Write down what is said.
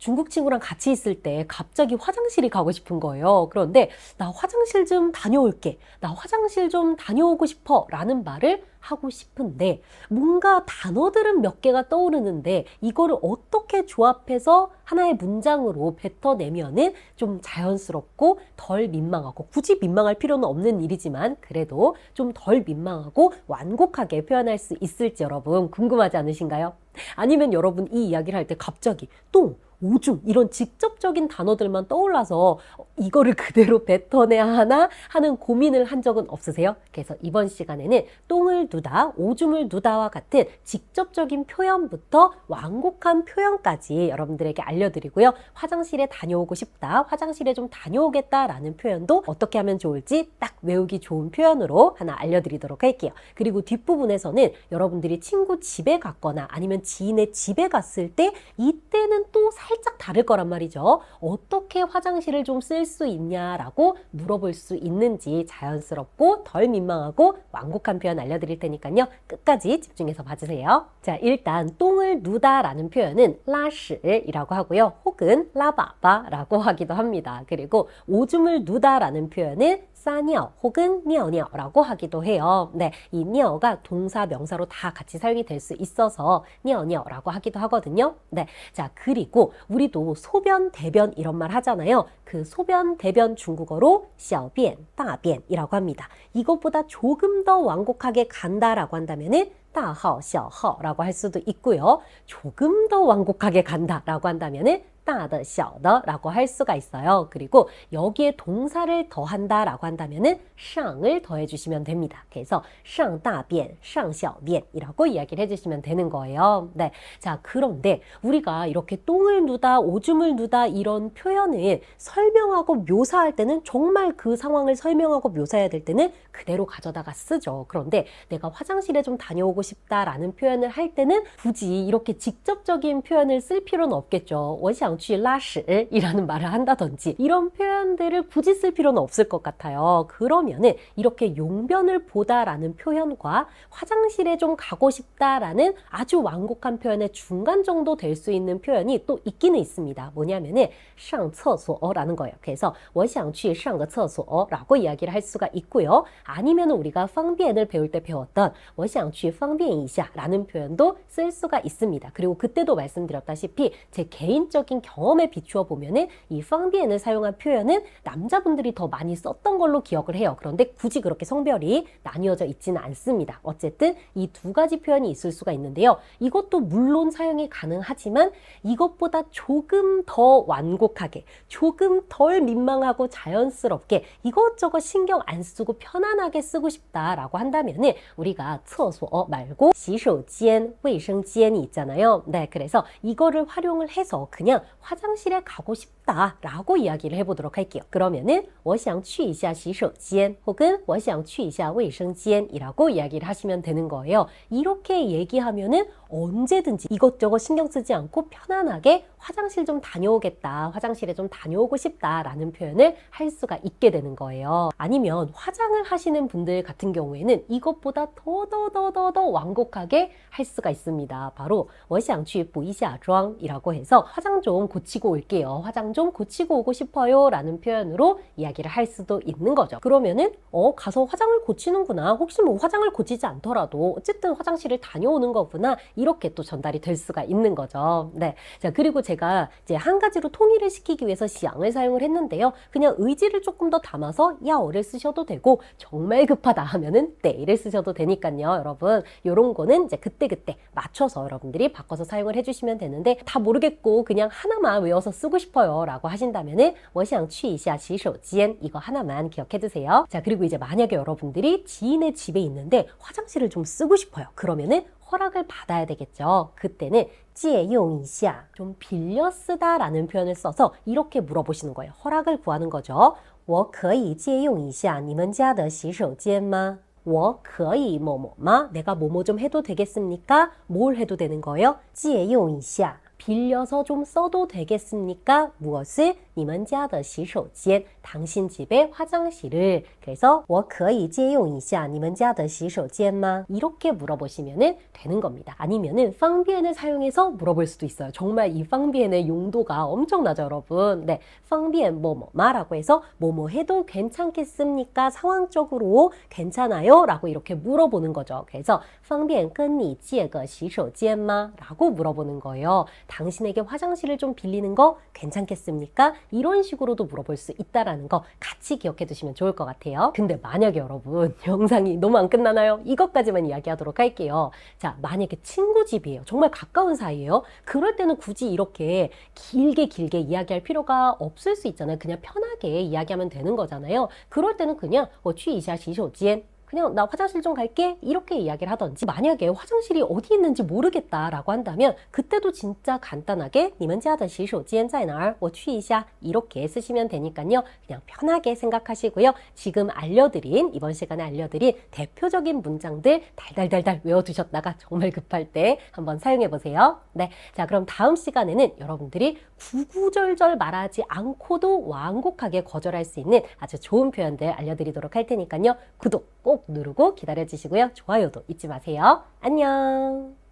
중국 친구랑 같이 있을 때 갑자기 화장실이 가고 싶은 거예요. 그런데 나 화장실 좀 다녀올게. 나 화장실 좀 다녀오고 싶어. 라는 말을 하고 싶은데 뭔가 단어들은 몇 개가 떠오르는데 이거를 어떻게 조합해서 하나의 문장으로 뱉어내면은 좀 자연스럽고 덜 민망하고 굳이 민망할 필요는 없는 일이지만 그래도 좀 덜 민망하고 완곡하게 표현할 수 있을지 여러분 궁금하지 않으신가요? 아니면 여러분 이 이야기를 할 때 갑자기 똥, 오줌 이런 직접적인 단어들만 떠올라서 이거를 그대로 뱉어내야 하나 하는 고민을 한 적은 없으세요? 그래서 이번 시간에는 똥을 누다, 오줌을 누다와 같은 직접적인 표현부터 완곡한 표현까지 여러분들에게 알려드리고요. 화장실에 다녀오고 싶다, 화장실에 좀 다녀오겠다라는 표현도 어떻게 하면 좋을지 딱 외우기 좋은 표현으로 하나 알려드리도록 할게요. 그리고 뒷부분에서는 여러분들이 친구 집에 갔거나 아니면 지인의 집에 갔을 때 이때는 또 살짝 다를 거란 말이죠. 어떻게 화장실을 좀 쓸 수 있냐라고 물어볼 수 있는지 자연스럽고 덜 민망하고 완곡한 표현 알려드릴 테니까요. 끝까지 집중해서 봐주세요. 자, 일단 똥을 누다라는 표현은 라시이라고 하고요. 혹은 라바바라고 하기도 합니다. 그리고 오줌을 누다라는 표현은 싸니어 혹은 니어니어라고 하기도 해요. 네, 이 니어가 동사, 명사로 다 같이 사용이 될 수 있어서 니어니어라고 하기도 하거든요. 네, 자 그리고 우리도 소변, 대변 이런 말 하잖아요. 그 소변, 대변 중국어로 小便, 大便이라고 합니다. 이것보다 조금 더 완곡하게 간다라고 한다면은 大号, 小号라고 할 수도 있고요. 조금 더 완곡하게 간다라고 한다면은 大的,小的라고 할 수가 있어요. 그리고 여기에 동사를 더한다라고 한다면은 上을 더해주시면 됩니다. 그래서 上大便,上小便이라고 이야기를 해주시면 되는 거예요. 네, 자 그런데 우리가 이렇게 똥을 누다, 오줌을 누다 이런 표현을 설명하고 묘사할 때는 정말 그 상황을 설명하고 묘사해야 될 때는 그대로 가져다가 쓰죠. 그런데 내가 화장실에 좀 다녀오고 싶다라는 표현을 할 때는 굳이 이렇게 직접적인 표현을 쓸 필요는 없겠죠. 我想去拉屎 이라는 말을 한다든지 이런 표현들을 굳이 쓸 필요는 없을 것 같아요. 그러면은 이렇게 용변을 보다라는 표현과 화장실에 좀 가고 싶다라는 아주 완곡한 표현의 중간 정도 될 수 있는 표현이 또 있기는 있습니다. 뭐냐면은 上厕所라는 거예요. 그래서 我想去上个厕所라고 이야기를 할 수가 있고요. 아니면 우리가 方便을 배울 때 배웠던 我想去方便一下라는 표현도 쓸 수가 있습니다. 그리고 그때도 말씀드렸다시피 제 개인적인 경험에 비추어 보면은 이 方便을 사용한 표현은 남자분들이 더 많이 썼던 걸로 기억을 해요. 그런데 굳이 그렇게 성별이 나뉘어져 있지는 않습니다. 어쨌든 이 두 가지 표현이 있을 수가 있는데요. 이것도 물론 사용이 가능하지만 이것보다 조금 더 완곡하게, 조금 덜 민망하고 자연스럽게 이것저것 신경 안 쓰고 편안하게 쓰고 싶다라고 한다면은 우리가 厕所 말고 洗手间, 卫生间이 있잖아요. 네, 그래서 이거를 활용을 해서 그냥 화장실에 가고 싶다라고 이야기를 해보도록 할게요. 그러면은 我想去一下洗手间 혹은 我想去一下卫生间이라고 이야기를 하시면 되는 거예요. 이렇게 얘기하면은 언제든지 이것저것 신경 쓰지 않고 편안하게 화장실 좀 다녀오겠다, 화장실에 좀 다녀오고 싶다라는 표현을 할 수가 있게 되는 거예요. 아니면 화장을 하시는 분들 같은 경우에는 이것보다 더 완곡하게 할 수가 있습니다. 바로 我想去补一下妆이라고 해서 화장 좀 고치고 올게요. 화장 좀 고치고 오고 싶어요 라는 표현으로 이야기를 할 수도 있는 거죠. 그러면은 가서 화장을 고치는구나. 혹시 뭐 화장을 고치지 않더라도 어쨌든 화장실을 다녀오는 거구나. 이렇게 또 전달이 될 수가 있는 거죠. 네. 자, 그리고 제가 이제 한 가지로 통일을 시키기 위해서 시양을 사용을 했는데요. 그냥 의지를 조금 더 담아서 야어를 쓰셔도 되고 정말 급하다 하면은 때를 쓰셔도 되니까요. 여러분, 요런 거는 이제 그때그때 맞춰서 여러분들이 바꿔서 사용을 해주시면 되는데 다 모르겠고 그냥 하나만 외워서 쓰고 싶어요 라고 하신다면은 我想去一下洗手间 이거 하나만 기억해 두세요. 자, 그리고 이제 만약에 여러분들이 지인의 집에 있는데 화장실을 좀 쓰고 싶어요. 그러면은 허락을 받아야 되겠죠. 그때는 借用一下, 좀 빌려 쓰다 라는 표현을 써서 이렇게 물어보시는 거예요. 허락을 구하는 거죠. 我可以借用一下你们家的洗手间吗?我可以뭐뭐吗? 내가 뭐뭐 좀 해도 되겠습니까? 뭘 해도 되는 거예요? 借用一下 빌려서 좀 써도 되겠습니까? 무엇을? 你们家的洗手间 당신 집의 화장실을. 그래서 我可以借用一下你们家的洗手间吗? 이렇게 물어보시면 되는 겁니다. 아니면은 方便을 사용해서 물어볼 수도 있어요. 정말 이 方便의 용도가 엄청나죠, 여러분. 네, 方便 뭐뭐마라고 해서 뭐뭐 해도 괜찮겠습니까? 상황적으로 괜찮아요? 라고 이렇게 물어보는 거죠. 그래서 方便跟你借个洗手间吗? 라고 물어보는 거예요. 당신에게 화장실을 좀 빌리는 거 괜찮겠습니까? 이런 식으로도 물어볼 수 있다라는 거 같이 기억해 두시면 좋을 것 같아요. 근데 만약에 여러분 영상이 너무 안 끝나나요? 이것까지만 이야기하도록 할게요. 자, 만약에 친구 집이에요. 정말 가까운 사이예요. 그럴 때는 굳이 이렇게 길게 이야기할 필요가 없을 수 있잖아요. 그냥 편하게 이야기하면 되는 거잖아요. 그럴 때는 그냥 我去一下洗手间 그냥 나 화장실 좀 갈게 이렇게 이야기를 하던지 만약에 화장실이 어디 있는지 모르겠다라고 한다면 그때도 진짜 간단하게 你们家的洗手间在哪儿我去一下 이렇게 쓰시면 되니까요. 그냥 편하게 생각하시고요. 지금 이번 시간에 알려드린 대표적인 문장들 달달달달 외워두셨다가 정말 급할 때 한번 사용해보세요. 네, 자 그럼 다음 시간에는 여러분들이 구구절절 말하지 않고도 완곡하게 거절할 수 있는 아주 좋은 표현들 알려드리도록 할 테니까요. 구독 꼭 누르고 기다려주시고요. 좋아요도 잊지 마세요. 안녕.